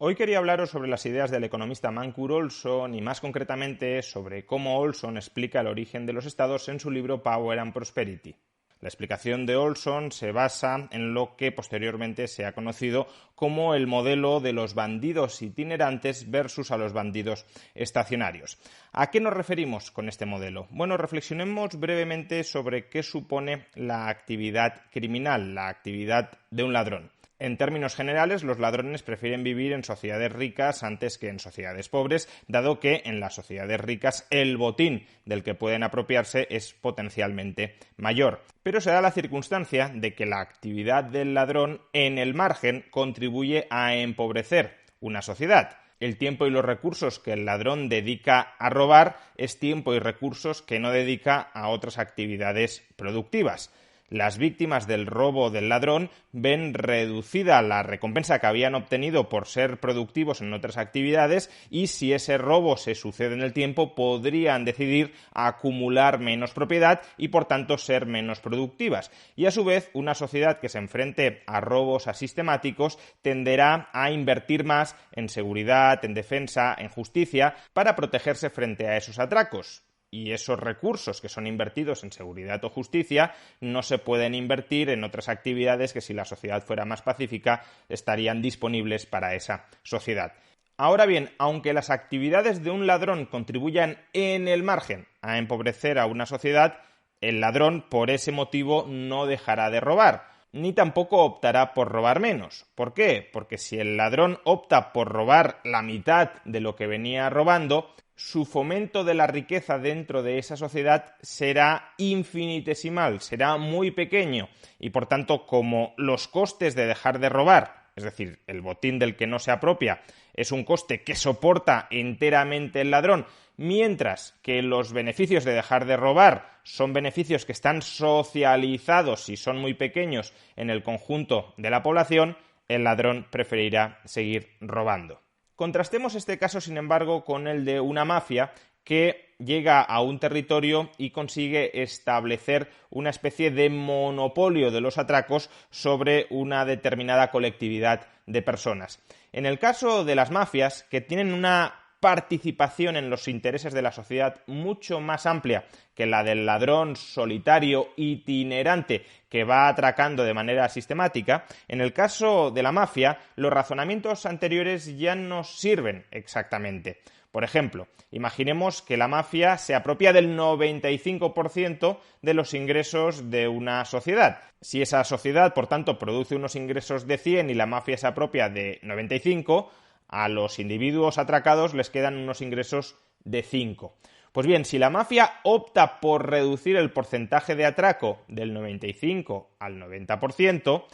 Hoy quería hablaros sobre las ideas del economista Mancur Olson y más concretamente sobre cómo Olson explica el origen de los estados en su libro Power and Prosperity. La explicación de Olson se basa en lo que posteriormente se ha conocido como el modelo de los bandidos itinerantes versus a los bandidos estacionarios. ¿A qué nos referimos con este modelo? Bueno, reflexionemos brevemente sobre qué supone la actividad criminal, la actividad de un ladrón. En términos generales, los ladrones prefieren vivir en sociedades ricas antes que en sociedades pobres, dado que en las sociedades ricas el botín del que pueden apropiarse es potencialmente mayor. Pero se da la circunstancia de que la actividad del ladrón en el margen contribuye a empobrecer una sociedad. El tiempo y los recursos que el ladrón dedica a robar es tiempo y recursos que no dedica a otras actividades productivas. Las víctimas del robo del ladrón ven reducida la recompensa que habían obtenido por ser productivos en otras actividades y si ese robo se sucede en el tiempo podrían decidir acumular menos propiedad y por tanto ser menos productivas. Y a su vez una sociedad que se enfrente a robos asistemáticos tenderá a invertir más en seguridad, en defensa, en justicia para protegerse frente a esos atracos. Y esos recursos que son invertidos en seguridad o justicia no se pueden invertir en otras actividades que si la sociedad fuera más pacífica estarían disponibles para esa sociedad. Ahora bien, aunque las actividades de un ladrón contribuyan en el margen a empobrecer a una sociedad, el ladrón por ese motivo no dejará de robar, ni tampoco optará por robar menos. ¿Por qué? Porque si el ladrón opta por robar la mitad de lo que venía robando, su fomento de la riqueza dentro de esa sociedad será infinitesimal, será muy pequeño y por tanto como los costes de dejar de robar, es decir, el botín del que no se apropia, es un coste que soporta enteramente el ladrón, mientras que los beneficios de dejar de robar son beneficios que están socializados y son muy pequeños en el conjunto de la población, el ladrón preferirá seguir robando. Contrastemos este caso, sin embargo, con el de una mafia que llega a un territorio y consigue establecer una especie de monopolio de los atracos sobre una determinada colectividad de personas. En el caso de las mafias, que tienen una participación en los intereses de la sociedad mucho más amplia que la del ladrón solitario itinerante que va atracando de manera sistemática, en el caso de la mafia, los razonamientos anteriores ya no sirven exactamente. Por ejemplo, imaginemos que la mafia se apropia del 95% de los ingresos de una sociedad. Si esa sociedad, por tanto, produce unos ingresos de 100 y la mafia se apropia de 95, a los individuos atracados les quedan unos ingresos de 5. Pues bien, si la mafia opta por reducir el porcentaje de atraco del 95 al 90%,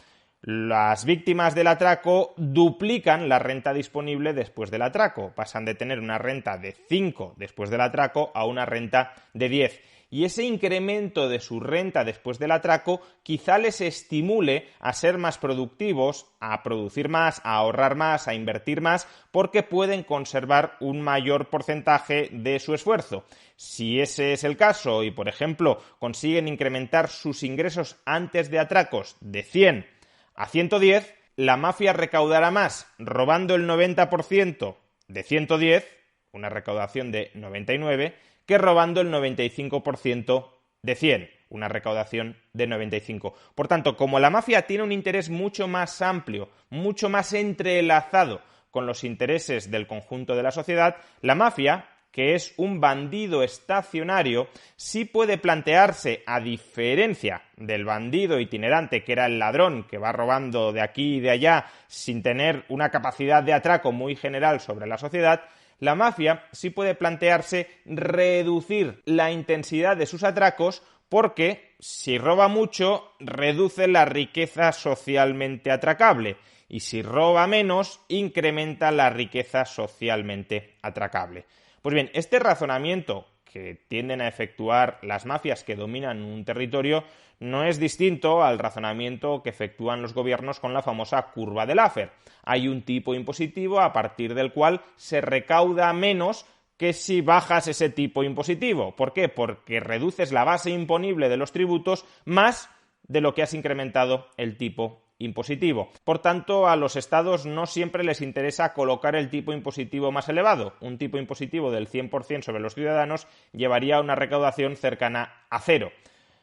las víctimas del atraco duplican la renta disponible después del atraco. Pasan de tener una renta de 5 después del atraco a una renta de 10. Y ese incremento de su renta después del atraco quizá les estimule a ser más productivos, a producir más, a ahorrar más, a invertir más, porque pueden conservar un mayor porcentaje de su esfuerzo. Si ese es el caso y, por ejemplo, consiguen incrementar sus ingresos antes de atracos de 100 a 110, la mafia recaudará más robando el 90% de 110, una recaudación de 99, que robando el 95% de 100, una recaudación de 95. Por tanto, como la mafia tiene un interés mucho más amplio, mucho más entrelazado con los intereses del conjunto de la sociedad, la mafia, que es un bandido estacionario, sí puede plantearse, a diferencia del bandido itinerante, que era el ladrón que va robando de aquí y de allá sin tener una capacidad de atraco muy general sobre la sociedad, la mafia sí puede plantearse reducir la intensidad de sus atracos porque, si roba mucho, reduce la riqueza socialmente atracable y si roba menos, incrementa la riqueza socialmente atracable. Pues bien, este razonamiento que tienden a efectuar las mafias que dominan un territorio no es distinto al razonamiento que efectúan los gobiernos con la famosa curva de Laffer. Hay un tipo impositivo a partir del cual se recauda menos que si bajas ese tipo impositivo. ¿Por qué? Porque reduces la base imponible de los tributos más de lo que has incrementado el tipo impositivo. Por tanto, a los estados no siempre les interesa colocar el tipo impositivo más elevado. Un tipo impositivo del 100% sobre los ciudadanos llevaría a una recaudación cercana a cero.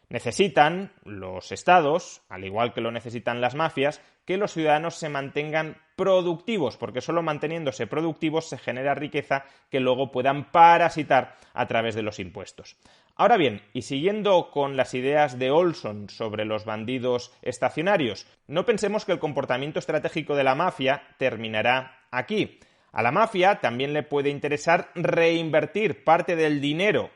Necesitan los estados, al igual que lo necesitan las mafias, que los ciudadanos se mantengan productivos, porque solo manteniéndose productivos se genera riqueza que luego puedan parasitar a través de los impuestos. Ahora bien, y siguiendo con las ideas de Olson sobre los bandidos estacionarios, no pensemos que el comportamiento estratégico de la mafia terminará aquí. A la mafia también le puede interesar reinvertir parte del dinero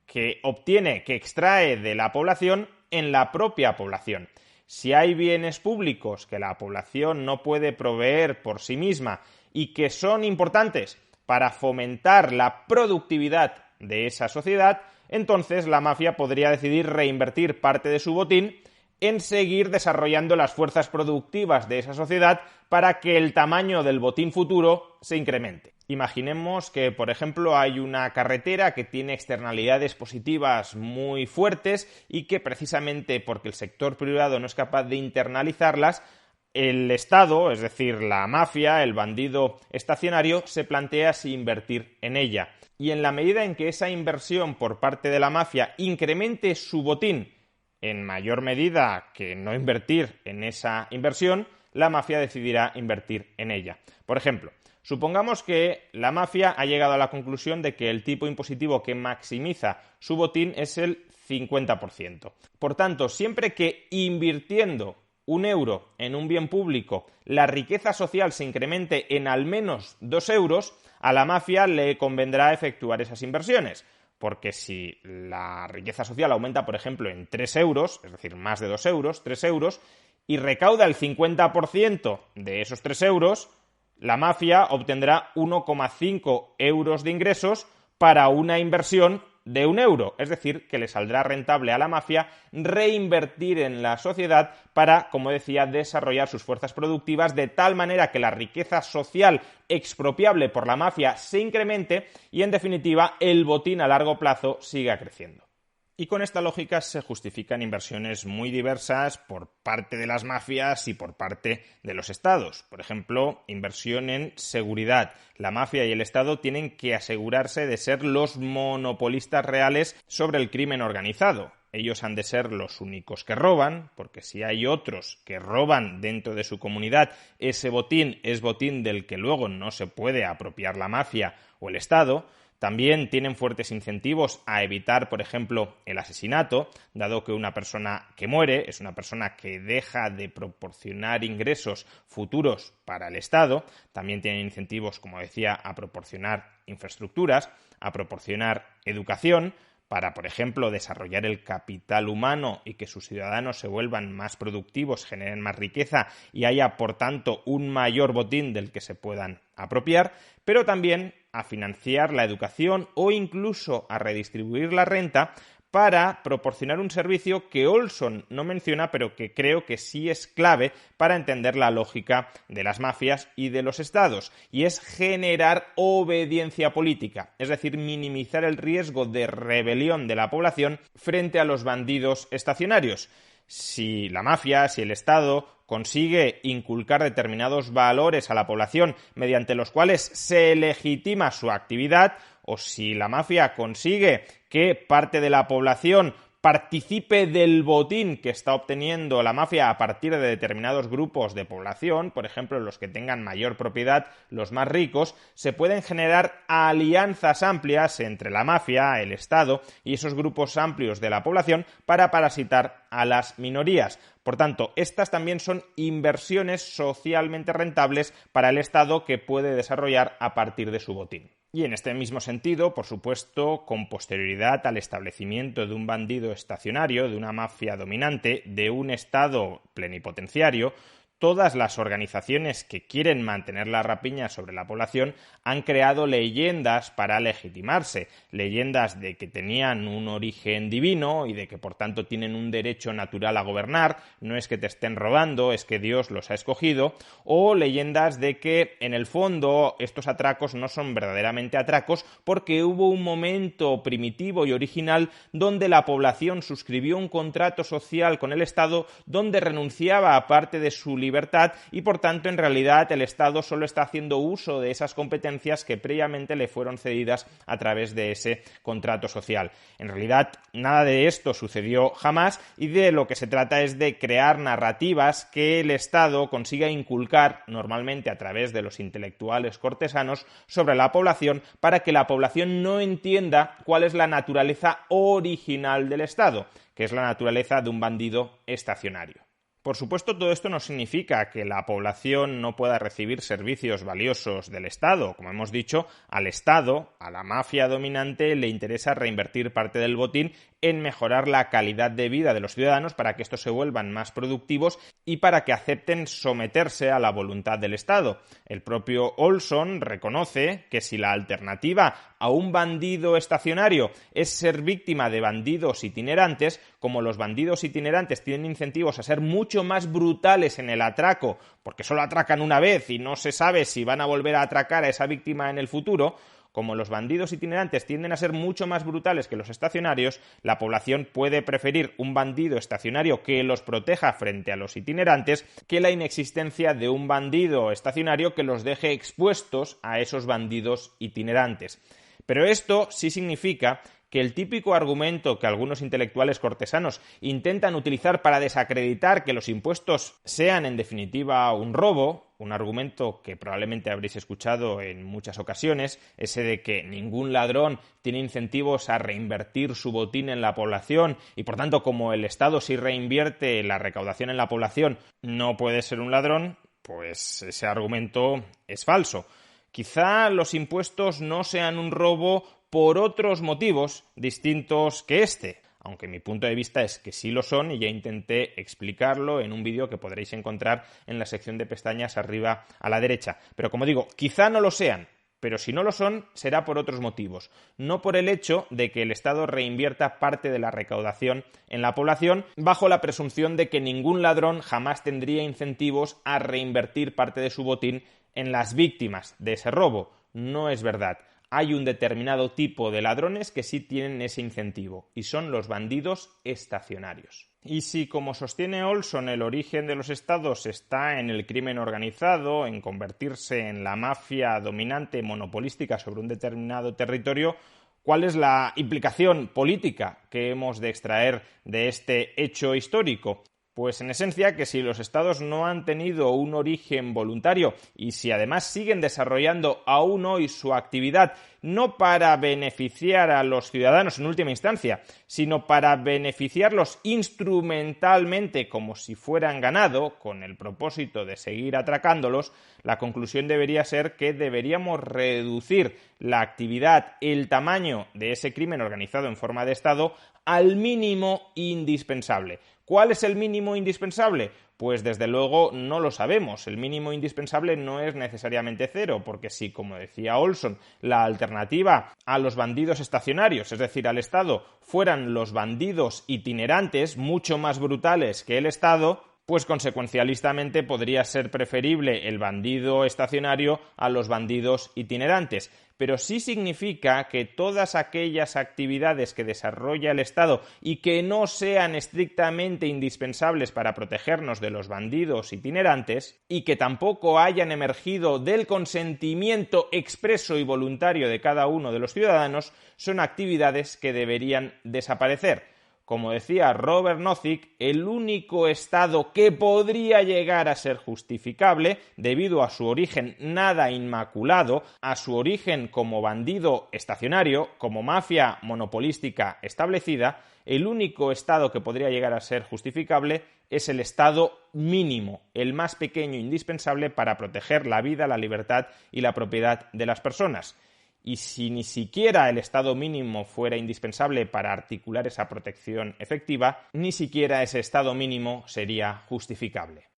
que obtiene, que extrae de la población en la propia población. Si hay bienes públicos que la población no puede proveer por sí misma y que son importantes para fomentar la productividad de esa sociedad, entonces la mafia podría decidir reinvertir parte de su botín en seguir desarrollando las fuerzas productivas de esa sociedad para que el tamaño del botín futuro se incremente. Imaginemos que, por ejemplo, hay una carretera que tiene externalidades positivas muy fuertes y que precisamente porque el sector privado no es capaz de internalizarlas, el Estado, es decir, la mafia, el bandido estacionario, se plantea si invertir en ella. Y en la medida en que esa inversión por parte de la mafia incremente su botín en mayor medida que no invertir en esa inversión, la mafia decidirá invertir en ella. Por ejemplo, supongamos que la mafia ha llegado a la conclusión de que el tipo impositivo que maximiza su botín es el 50%. Por tanto, siempre que invirtiendo un euro en un bien público la riqueza social se incremente en al menos 2 euros, a la mafia le convendrá efectuar esas inversiones. Porque si la riqueza social aumenta, por ejemplo, en 3 euros, es decir, más de 2 euros, 3 euros, y recauda el 50% de esos 3 euros, la mafia obtendrá 1,5 euros de ingresos para una inversión de 1 euro. Es decir, que le saldrá rentable a la mafia reinvertir en la sociedad para, como decía, desarrollar sus fuerzas productivas de tal manera que la riqueza social expropiable por la mafia se incremente y, en definitiva, el botín a largo plazo siga creciendo. Y con esta lógica se justifican inversiones muy diversas por parte de las mafias y por parte de los estados. Por ejemplo, inversión en seguridad. La mafia y el Estado tienen que asegurarse de ser los monopolistas reales sobre el crimen organizado. Ellos han de ser los únicos que roban, porque si hay otros que roban dentro de su comunidad, ese botín es botín del que luego no se puede apropiar la mafia o el Estado. También tienen fuertes incentivos a evitar, por ejemplo, el asesinato, dado que una persona que muere es una persona que deja de proporcionar ingresos futuros para el Estado. También tienen incentivos, como decía, a proporcionar infraestructuras, a proporcionar educación, para, por ejemplo, desarrollar el capital humano y que sus ciudadanos se vuelvan más productivos, generen más riqueza y haya, por tanto, un mayor botín del que se puedan apropiar, pero también a financiar la educación o incluso a redistribuir la renta para proporcionar un servicio que Olson no menciona, pero que creo que sí es clave para entender la lógica de las mafias y de los estados, y es generar obediencia política, es decir, minimizar el riesgo de rebelión de la población frente a los bandidos estacionarios. Si la mafia, si el Estado consigue inculcar determinados valores a la población mediante los cuales se legitima su actividad, o si la mafia consigue que parte de la población participe del botín que está obteniendo la mafia a partir de determinados grupos de población, por ejemplo, los que tengan mayor propiedad, los más ricos, se pueden generar alianzas amplias entre la mafia, el Estado y esos grupos amplios de la población para parasitar a las minorías. Por tanto, estas también son inversiones socialmente rentables para el Estado que puede desarrollar a partir de su botín. Y en este mismo sentido, por supuesto, con posterioridad al establecimiento de un bandido estacionario, de una mafia dominante, de un Estado plenipotenciario, todas las organizaciones que quieren mantener la rapiña sobre la población han creado leyendas para legitimarse, leyendas de que tenían un origen divino y de que por tanto tienen un derecho natural a gobernar, no es que te estén robando, es que Dios los ha escogido, o leyendas de que en el fondo estos atracos no son verdaderamente atracos porque hubo un momento primitivo y original donde la población suscribió un contrato social con el Estado donde renunciaba a parte de su libertad libertad y, por tanto, en realidad el Estado solo está haciendo uso de esas competencias que previamente le fueron cedidas a través de ese contrato social. En realidad, nada de esto sucedió jamás y de lo que se trata es de crear narrativas que el Estado consiga inculcar, normalmente a través de los intelectuales cortesanos, sobre la población para que la población no entienda cuál es la naturaleza original del Estado, que es la naturaleza de un bandido estacionario. Por supuesto, todo esto no significa que la población no pueda recibir servicios valiosos del Estado. Como hemos dicho, al Estado, a la mafia dominante, le interesa reinvertir parte del botín en mejorar la calidad de vida de los ciudadanos para que estos se vuelvan más productivos y para que acepten someterse a la voluntad del Estado. El propio Olson reconoce que si la alternativa a un bandido estacionario es ser víctima de bandidos itinerantes, como los bandidos itinerantes tienen incentivos a ser mucho más brutales en el atraco, porque solo atracan una vez y no se sabe si van a volver a atracar a esa víctima en el futuro, como los bandidos itinerantes tienden a ser mucho más brutales que los estacionarios, la población puede preferir un bandido estacionario que los proteja frente a los itinerantes que la inexistencia de un bandido estacionario que los deje expuestos a esos bandidos itinerantes. Pero esto sí significa que el típico argumento que algunos intelectuales cortesanos intentan utilizar para desacreditar que los impuestos sean en definitiva un robo, un argumento que probablemente habréis escuchado en muchas ocasiones, ese de que ningún ladrón tiene incentivos a reinvertir su botín en la población y por tanto como el Estado sí reinvierte la recaudación en la población no puede ser un ladrón, pues ese argumento es falso. Quizá los impuestos no sean un robo por otros motivos distintos que este, aunque mi punto de vista es que sí lo son y ya intenté explicarlo en un vídeo que podréis encontrar en la sección de pestañas arriba a la derecha. Pero como digo, quizá no lo sean, pero si no lo son, será por otros motivos, no por el hecho de que el Estado reinvierta parte de la recaudación en la población bajo la presunción de que ningún ladrón jamás tendría incentivos a reinvertir parte de su botín en las víctimas de ese robo. No es verdad. Hay un determinado tipo de ladrones que sí tienen ese incentivo, y son los bandidos estacionarios. Y si, como sostiene Olson, el origen de los estados está en el crimen organizado, en convertirse en la mafia dominante monopolística sobre un determinado territorio, ¿cuál es la implicación política que hemos de extraer de este hecho histórico? Pues en esencia que si los estados no han tenido un origen voluntario y si además siguen desarrollando aún hoy su actividad no para beneficiar a los ciudadanos en última instancia, sino para beneficiarlos instrumentalmente como si fueran ganado, con el propósito de seguir atracándolos, la conclusión debería ser que deberíamos reducir la actividad, el tamaño de ese crimen organizado en forma de Estado al mínimo indispensable. ¿Cuál es el mínimo indispensable? Pues desde luego no lo sabemos. El mínimo indispensable no es necesariamente cero, porque si, como decía Olson, la alternativa a los bandidos estacionarios, es decir, al Estado, fueran los bandidos itinerantes, mucho más brutales que el Estado, pues consecuencialistamente podría ser preferible el bandido estacionario a los bandidos itinerantes. Pero sí significa que todas aquellas actividades que desarrolla el Estado y que no sean estrictamente indispensables para protegernos de los bandidos itinerantes y que tampoco hayan emergido del consentimiento expreso y voluntario de cada uno de los ciudadanos, son actividades que deberían desaparecer. Como decía Robert Nozick, el único Estado que podría llegar a ser justificable, debido a su origen nada inmaculado, a su origen como bandido estacionario, como mafia monopolística establecida, el único Estado que podría llegar a ser justificable es el Estado mínimo, el más pequeño e indispensable para proteger la vida, la libertad y la propiedad de las personas. Y si ni siquiera el estado mínimo fuera indispensable para articular esa protección efectiva, ni siquiera ese estado mínimo sería justificable.